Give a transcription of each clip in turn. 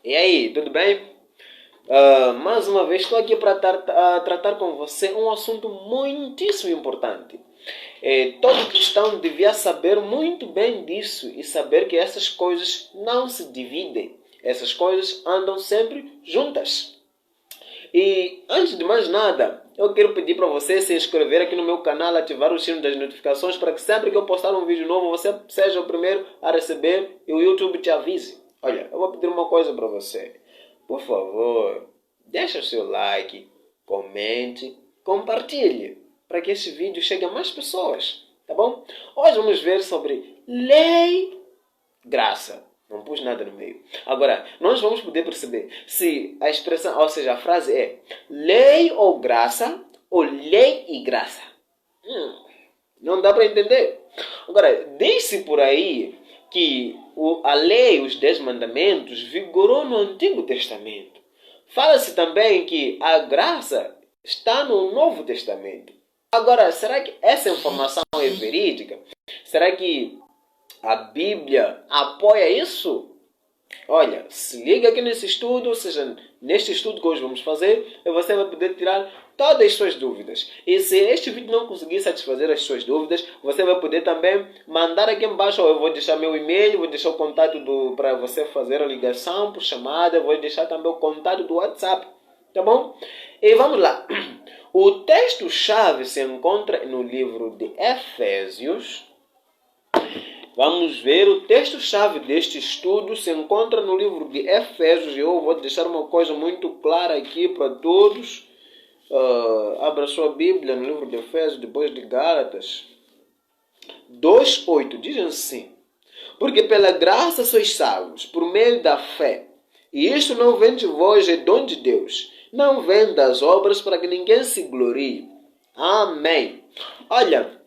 E aí, tudo bem? Mais uma vez estou aqui para tratar com você um assunto muitíssimo importante. Todo cristão devia saber muito bem disso e saber que essas coisas não se dividem. Essas coisas andam sempre juntas. E antes de mais nada, eu quero pedir para você se inscrever aqui no meu canal, ativar o sino das notificações para que sempre que eu postar um vídeo novo você seja o primeiro a receber e o YouTube te avise. Olha, eu vou pedir uma coisa para você. Por favor, deixa o seu like, comente, compartilhe para que este vídeo chegue a mais pessoas, tá bom? Hoje vamos ver sobre lei, graça. Não pus nada no meio. Agora, nós vamos poder perceber se a expressão, ou seja, a frase é lei ou graça, ou lei e graça. Não dá para entender. Agora, diz-se por aí que a lei, os 10 mandamentos, vigorou no Antigo Testamento. Fala-se também que a graça está no Novo Testamento. Agora, será que essa informação é verídica? Será que a Bíblia apoia isso? Olha, se liga aqui nesse estudo, ou seja, neste estudo que hoje vamos fazer, você vai poder tirar todas as suas dúvidas. E se este vídeo não conseguir satisfazer as suas dúvidas, você vai poder também mandar aqui embaixo, eu vou deixar meu e-mail, vou deixar o contato para você fazer a ligação por chamada, vou deixar também o contato do WhatsApp, tá bom? E vamos lá. O texto-chave se encontra no livro de Efésios. Vamos ver, o texto-chave deste estudo se encontra no livro de Efésios. E eu vou deixar uma coisa muito clara aqui para todos. Abra sua Bíblia no livro de Efésios, depois de Gálatas. 2:8 diz assim: porque pela graça sois salvos, por meio da fé. E isto não vem de vós, é dom de Deus. Não vem das obras para que ninguém se glorie. Amém. Olha,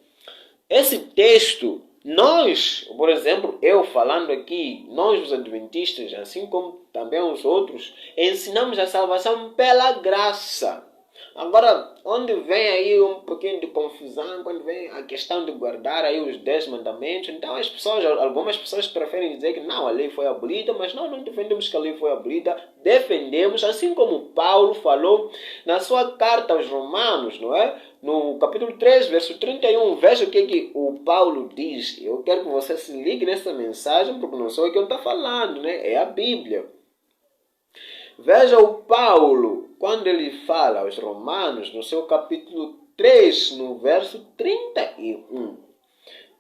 esse texto, nós, por exemplo, eu falando aqui, nós os adventistas, assim como também os outros, ensinamos a salvação pela graça. Agora, onde vem aí um pouquinho de confusão, quando vem a questão de guardar aí os 10 mandamentos, então algumas pessoas preferem dizer que não, a lei foi abolida, mas não defendemos que a lei foi abolida, defendemos, assim como Paulo falou na sua carta aos Romanos, não é? No capítulo 3, verso 31, veja o que o Paulo diz. Eu quero que você se ligue nessa mensagem, porque não sou eu que ele está falando, né? É a Bíblia. Veja o Paulo, quando ele fala aos Romanos, no seu capítulo 3, no verso 31.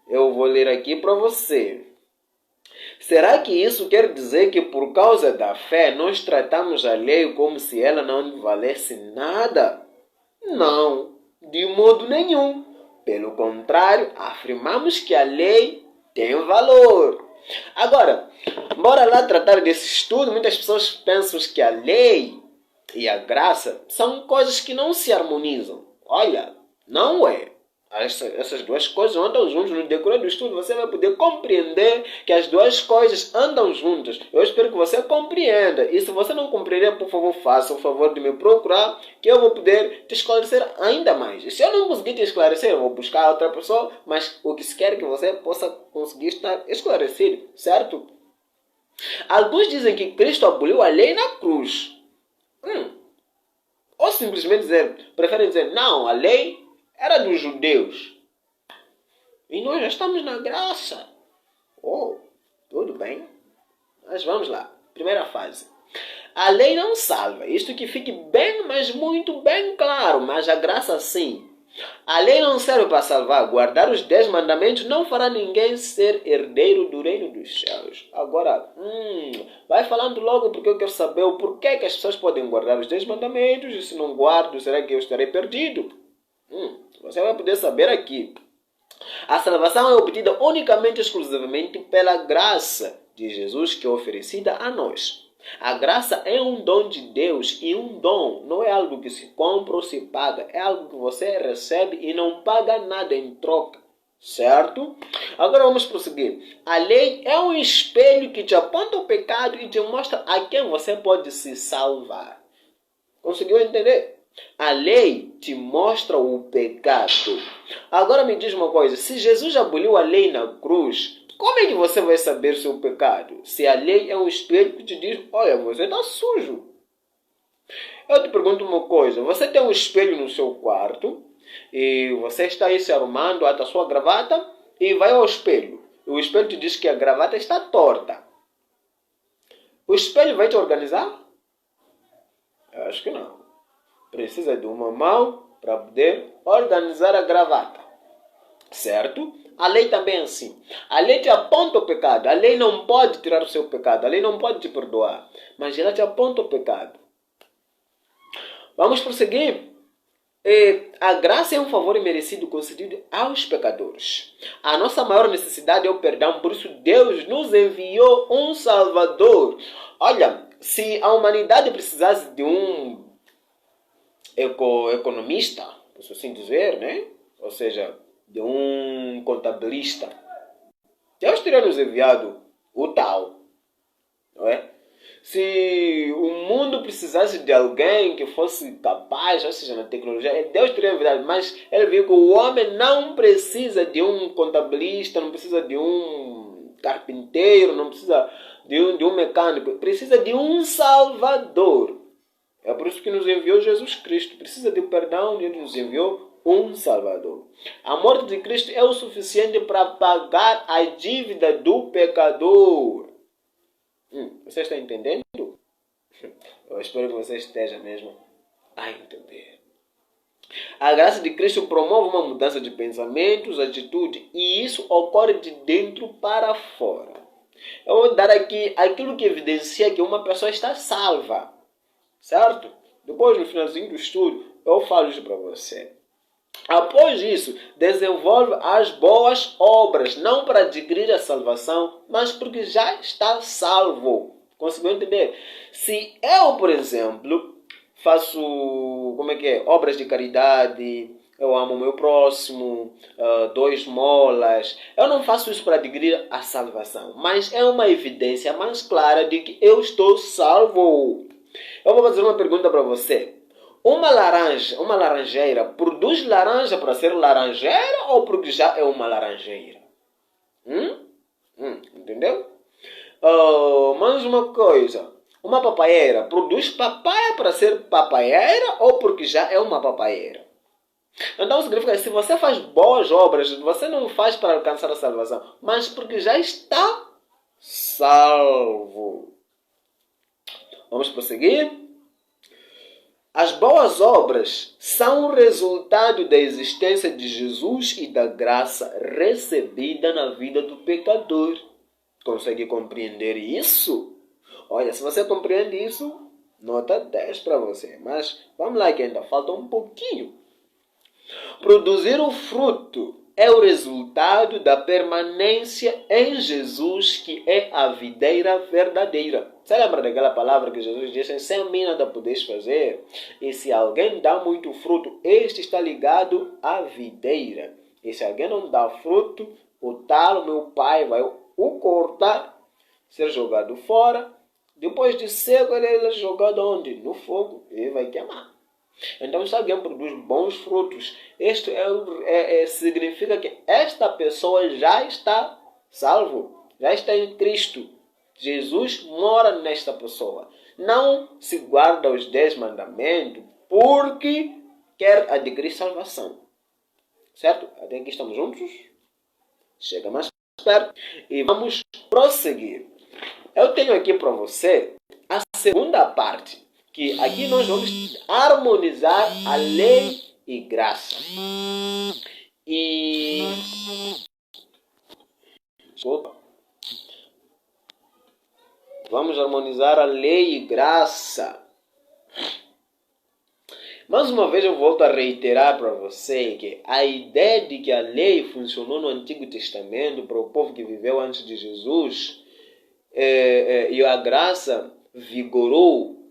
Eu vou ler aqui para você. Será que isso quer dizer que por causa da fé nós tratamos a lei como se ela não valesse nada? Não, de modo nenhum. Pelo contrário, afirmamos que a lei tem valor. Agora, bora lá tratar desse estudo. Muitas pessoas pensam que a lei e a graça são coisas que não se harmonizam. Olha, não é. Essas duas coisas andam juntas. No decorrer do estudo você vai poder compreender que as duas coisas andam juntas. Eu espero que você compreenda. E se você não compreender, por favor, faça o favor de me procurar, que eu vou poder te esclarecer ainda mais. E se eu não conseguir te esclarecer, eu vou buscar outra pessoa, mas o que se quer é que você possa conseguir estar esclarecido, certo? Alguns dizem que Cristo aboliu a lei na cruz. Ou simplesmente preferem dizer, não, a lei era dos judeus. E nós já estamos na graça. Oh, tudo bem. Mas vamos lá. Primeira fase. A lei não salva. Isto que fique bem, mas muito bem claro. Mas a graça sim. A lei não serve para salvar. Guardar os 10 mandamentos não fará ninguém ser herdeiro do reino dos céus. Agora, vai falando logo, porque eu quero saber o porquê que as pessoas podem guardar os 10 mandamentos. E se não guardo, será que eu estarei perdido? Você vai poder saber aqui. A salvação é obtida unicamente e exclusivamente pela graça de Jesus, que é oferecida a nós. A graça é um dom de Deus, e um dom não é algo que se compra ou se paga. É algo que você recebe e não paga nada em troca. Certo? Agora vamos prosseguir. A lei é um espelho que te aponta o pecado e te mostra a quem você pode se salvar. Conseguiu entender? A lei te mostra o pecado. Agora me diz uma coisa. Se Jesus aboliu a lei na cruz, Como é que você vai saber seu pecado? Se a lei é um espelho que te diz, olha, você está sujo. Eu te pergunto uma coisa, você tem um espelho no seu quarto e você está aí se arrumando, ata a sua gravata e vai ao espelho. E o espelho te diz que a gravata está torta. O espelho vai te organizar? Eu acho que não. Precisa de uma mão para poder organizar a gravata. Certo? A lei também é assim. A lei te aponta o pecado. A lei não pode tirar o seu pecado. A lei não pode te perdoar. Mas ela te aponta o pecado. Vamos prosseguir. A graça é um favor imerecido concedido aos pecadores. A nossa maior necessidade é o perdão. Por isso Deus nos enviou um Salvador. Olha, se a humanidade precisasse de um economista, posso assim dizer, né? Ou seja, de um contabilista, Deus teria nos enviado o tal, não é? Se o mundo precisasse de alguém que fosse capaz, ou seja, na tecnologia, Deus teria enviado, mas ele viu que o homem não precisa de um contabilista, não precisa de um carpinteiro, não precisa de um mecânico, precisa de um Salvador. É por isso que nos enviou Jesus Cristo. Precisa de perdão e ele nos enviou um Salvador. A morte de Cristo é o suficiente para pagar a dívida do pecador. Você está entendendo? Eu espero que você esteja mesmo a entender. A graça de Cristo promove uma mudança de pensamentos, atitude, e isso ocorre de dentro para fora. Eu vou dar aqui aquilo que evidencia que uma pessoa está salva. Certo? Depois, no finalzinho do estudo, eu falo isso para você. Após isso, desenvolve as boas obras, não para adquirir a salvação, mas porque já está salvo. Conseguiu entender? Se eu, por exemplo, faço, obras de caridade, eu amo o meu próximo, dou esmolas, eu não faço isso para adquirir a salvação, mas é uma evidência mais clara de que eu estou salvo. Eu vou fazer uma pergunta para você. Uma laranjeira, produz laranja para ser laranjeira ou porque já é uma laranjeira? Entendeu? Mais uma coisa. Uma papaieira, produz papaya para ser papaieira ou porque já é uma papaieira? Então significa que se você faz boas obras, você não faz para alcançar a salvação, mas porque já está salvo. Vamos prosseguir? As boas obras são o resultado da existência de Jesus e da graça recebida na vida do pecador. Consegue compreender isso? Olha, se você compreende isso, nota 10 para você. Mas vamos lá que ainda falta um pouquinho. Produzir o fruto é o resultado da permanência em Jesus, que é a videira verdadeira. Você lembra daquela palavra que Jesus disse? Sem a mim nada podeis fazer. E se alguém dá muito fruto, este está ligado à videira. E se alguém não dá fruto, o tal meu pai vai o cortar, ser jogado fora. Depois de seco, ele é jogado onde? No fogo. E vai queimar. Então, se alguém produz bons frutos, isto significa que esta pessoa já está salvo, já está em Cristo. Jesus mora nesta pessoa. Não se guarda os 10 mandamentos porque quer adquirir salvação. Certo? Até aqui estamos juntos? Chega mais perto e vamos prosseguir. Eu tenho aqui para você a segunda parte, que aqui nós vamos harmonizar a lei e graça. Vamos harmonizar a lei e graça. Mais uma vez eu volto a reiterar para você que a ideia de que a lei funcionou no Antigo Testamento para o povo que viveu antes de Jesus e a graça vigorou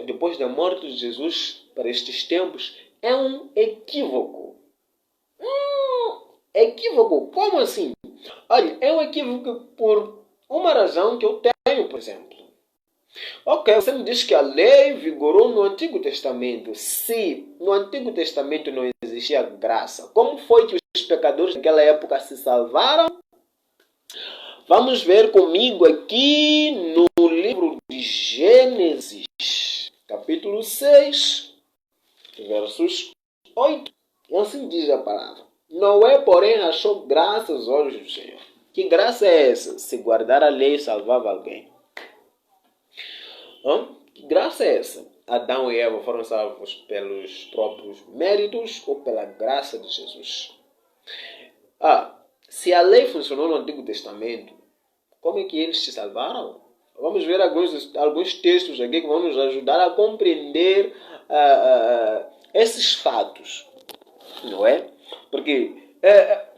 depois da morte de Jesus para estes tempos, é um equívoco. Equívoco? Como assim? Olha, é um equívoco por uma razão que eu tenho, por exemplo. Ok, você me diz que a lei vigorou no Antigo Testamento. Se no Antigo Testamento não existia graça, como foi que os pecadores naquela época se salvaram? Vamos ver comigo aqui no livro de Gênesis, capítulo 6, versos 8. E assim diz a palavra. Noé, porém, achou graça aos olhos do Senhor. Que graça é essa? Se guardar a lei salvava alguém. Que graça é essa? Adão e Eva foram salvos pelos próprios méritos ou pela graça de Jesus? Se a lei funcionou no Antigo Testamento, como é que eles se salvaram? Vamos ver alguns textos aqui que vão nos ajudar a compreender esses fatos, não é? Porque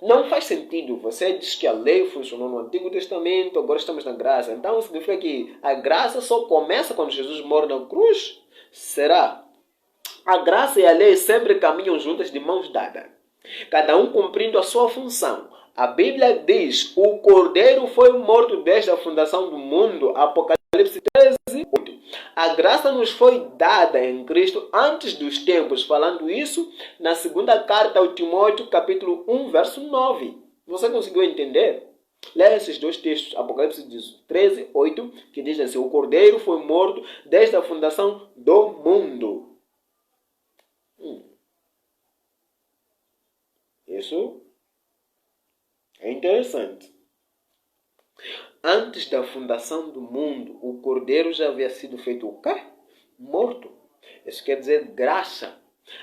não faz sentido. Você diz que a lei funcionou no Antigo Testamento, agora estamos na graça. Então significa que a graça só começa quando Jesus morre na cruz? Será? A graça e a lei sempre caminham juntas de mãos dadas, cada um cumprindo a sua função. A Bíblia diz: o Cordeiro foi morto desde a fundação do mundo. Apocalipse 13, 8. A graça nos foi dada em Cristo antes dos tempos. Falando isso na segunda carta ao Timóteo, capítulo 1, verso 9. Você conseguiu entender? Leia esses dois textos. Apocalipse 13, 8, que diz assim: o Cordeiro foi morto desde a fundação do mundo. Isso é interessante. Antes da fundação do mundo, o Cordeiro já havia sido feito o quê? Morto. Isso quer dizer graça.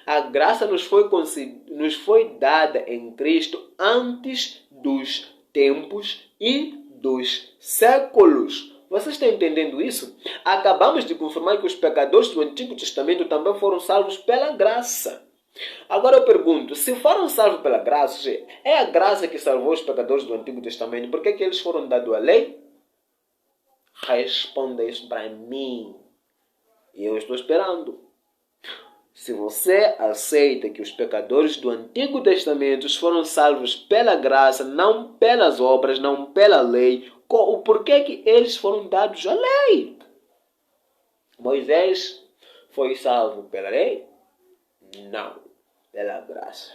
A graça nos foi dada em Cristo antes dos tempos e dos séculos. Você está entendendo isso? Acabamos de confirmar que os pecadores do Antigo Testamento também foram salvos pela graça. Agora eu pergunto, se foram salvos pela graça, é a graça que salvou os pecadores do Antigo Testamento, por que é que eles foram dados a lei? Responda isso para mim. E eu estou esperando. Se você aceita que os pecadores do Antigo Testamento foram salvos pela graça, não pelas obras, não pela lei, por que é que eles foram dados a lei? Moisés foi salvo pela lei? Não, pela graça.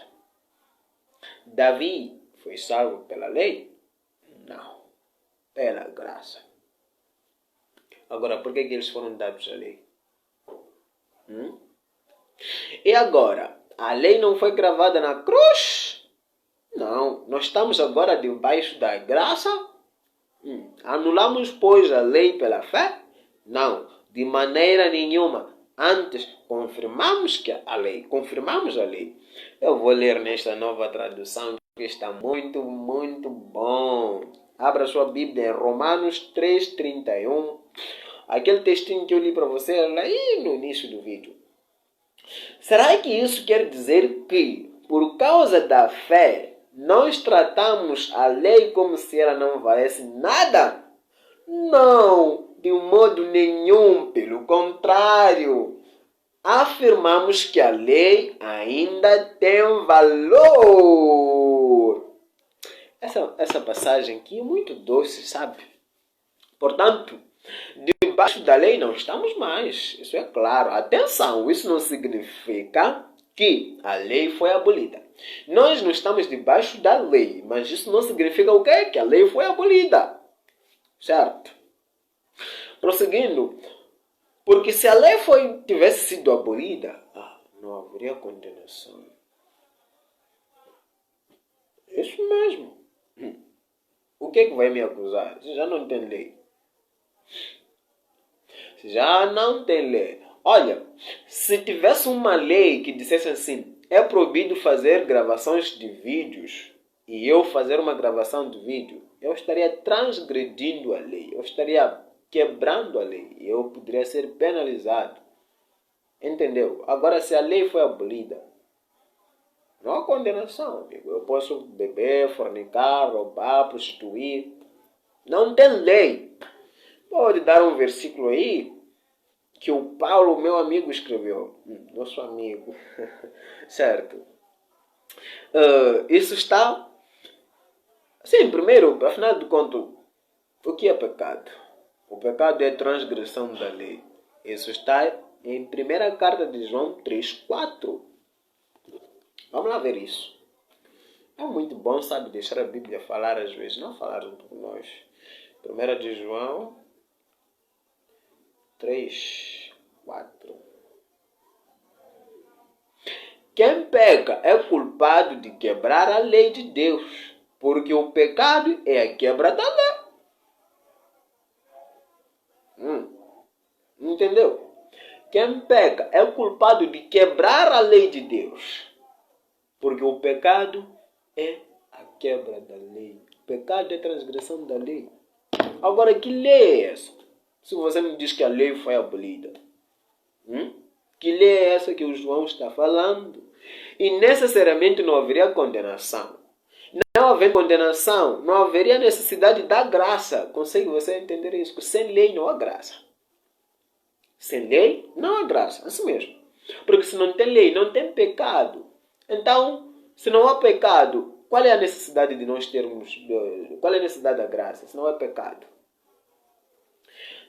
Davi foi salvo pela lei? Não, pela graça. Agora, por que eles foram dados a lei? E agora, a lei não foi gravada na cruz? Não, nós estamos agora debaixo da graça? Anulamos, pois, a lei pela fé? Não, de maneira nenhuma. Antes, confirmamos a lei. Eu vou ler nesta nova tradução que está muito, muito bom. Abra sua Bíblia em Romanos 3:31. Aquele textinho que eu li para você aí no início do vídeo. Será que isso quer dizer que, por causa da fé, nós tratamos a lei como se ela não valesse nada? Não, de modo nenhum. Pelo contrário, afirmamos que a lei ainda tem valor. Essa passagem aqui é muito doce, sabe? Portanto, debaixo da lei não estamos mais. Isso é claro. Atenção, isso não significa que a lei foi abolida. Nós não estamos debaixo da lei, mas isso não significa o quê? Que a lei foi abolida. Certo? Prosseguindo, porque se a lei tivesse sido abolida, não haveria condenação. Isso mesmo. O que é que vai me acusar? Você já não tem lei. Já não tem lei. Olha, se tivesse uma lei que dissesse assim, é proibido fazer gravações de vídeos, e eu fazer uma gravação de vídeo, eu estaria transgredindo a lei, eu estaria quebrando a lei, e eu poderia ser penalizado. Entendeu? Agora, se a lei foi abolida, não há condenação, amigo. Eu posso beber, fornicar, roubar, prostituir. Não tem lei. Pode dar um versículo aí que o Paulo, meu amigo, escreveu. Nosso amigo. Certo. Isso está... Sim, primeiro, afinal de contas, o que é pecado? O pecado é transgressão da lei. Isso está em 1 carta de João 3:4. Vamos lá ver isso. É muito bom, sabe, deixar a Bíblia falar às vezes, não falar por nós. 1 de João 3, 4. Quem peca é culpado de quebrar a lei de Deus, porque o pecado é a quebra da lei. Entendeu? Quem peca é culpado de quebrar a lei de Deus, porque o pecado é a quebra da lei. O pecado é a transgressão da lei. Agora, que lei é essa? Se você me diz que a lei foi abolida, que lei é essa que o João está falando? E necessariamente não haveria condenação. Não havendo condenação, não haveria necessidade da graça. Consegue você entender isso? Sem lei não há graça. Sem lei não há graça. Assim mesmo. Porque se não tem lei, não tem pecado. Então, se não há pecado, qual é a necessidade de nós termos... Qual é a necessidade da graça? Se não há pecado.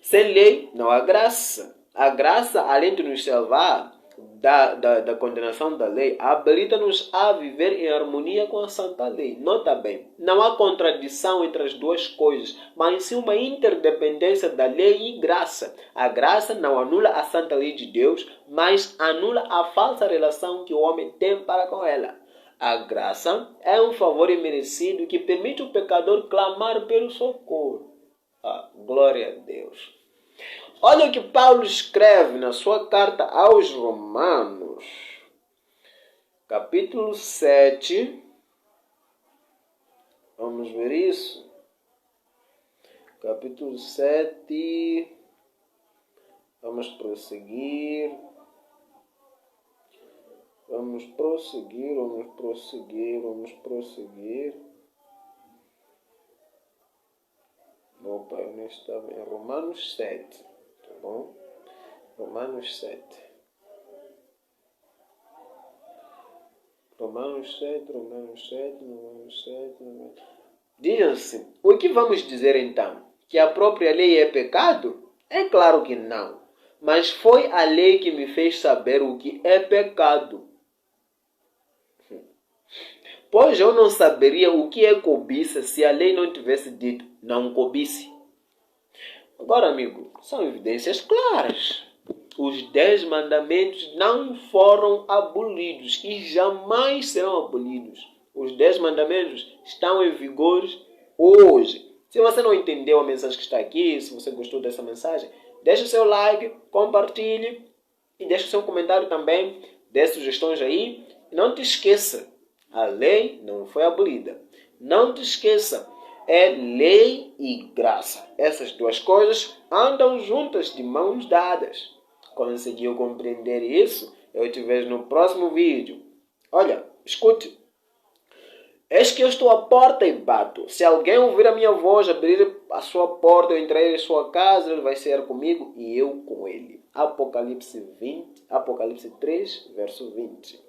Sem lei não há graça. A graça, além de nos salvar da condenação da lei, habilita-nos a viver em harmonia com a santa lei. Nota bem, não há contradição entre as duas coisas, mas sim uma interdependência da lei e graça. A graça não anula a santa lei de Deus, mas anula a falsa relação que o homem tem para com ela. A graça é um favor imerecido que permite o pecador clamar pelo socorro. Glória a Deus. Olha o que Paulo escreve na sua carta aos Romanos, capítulo 7. Vamos ver isso. Capítulo 7. Vamos prosseguir. Opa, eu não estava em Romanos 7. Tá bom? Romanos 7. Diz assim, o que vamos dizer então? Que a própria lei é pecado? É claro que não. Mas foi a lei que me fez saber o que é pecado. Pois eu não saberia o que é cobiça se a lei não tivesse dito, não cobice. Agora, amigo, são evidências claras. Os 10 mandamentos não foram abolidos e jamais serão abolidos. Os 10 mandamentos estão em vigor hoje. Se você não entendeu a mensagem que está aqui, se você gostou dessa mensagem, deixe o seu like, compartilhe e deixe o seu comentário também, dê sugestões aí. E não te esqueça, a lei não foi abolida. Não te esqueça, é lei e graça. Essas duas coisas andam juntas, de mãos dadas. Conseguiu compreender isso? Eu te vejo no próximo vídeo. Olha, escute. Eis que eu estou à porta e bato. Se alguém ouvir a minha voz, abrir a sua porta, eu entrarei em sua casa, ele vai ser comigo e eu com ele. Apocalipse 3, verso 20.